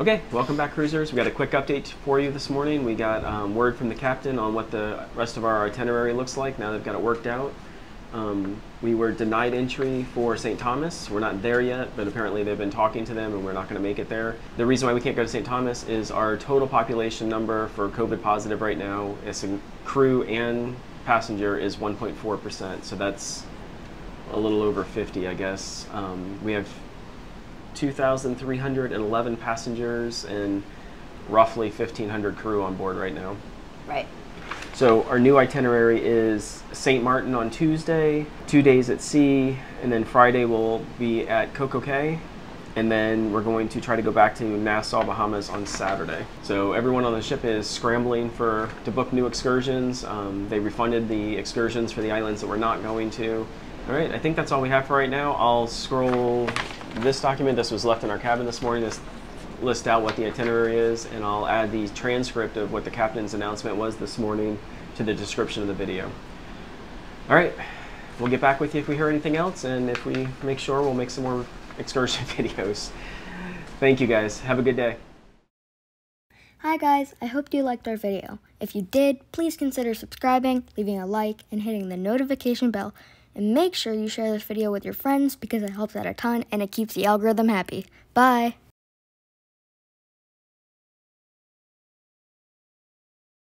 Okay, welcome back, cruisers. We got a quick update for you this morning. We got word from the captain on what the rest of our itinerary looks like. Now they've got it worked out. We were denied entry for St. Thomas. We're not there yet, but apparently they've been talking to them and we're not going to make it there. The reason why we can't go to St. Thomas is our total population number for COVID positive right now, as a crew and passenger, is 1.4%. So that's a little over 50, I guess. We have 2,311 passengers and roughly 1,500 crew on board right now. Right. So our new itinerary is Saint Maarten on Tuesday, 2 days at sea, and then Friday we'll be at Cococay, and then we're going to try to go back to Nassau, Bahamas on Saturday. So everyone on the ship is scrambling to book new excursions. They refunded the excursions for the islands that we're not going to. All right, I think that's all we have for right now. I'll scroll this document. This was left in our cabin this morning. This list out what the itinerary is, and I'll add the transcript of what the captain's announcement was this morning to the description of the video. All right, we'll get back with you if we hear anything else, and if we make sure, we'll make some more excursion videos. Thank you guys. Have a good day. Hi guys, I hope you liked our video. If you did, please consider subscribing, leaving a like, and hitting the notification bell. And make sure you share this video with your friends because it helps out a ton and it keeps the algorithm happy. Bye!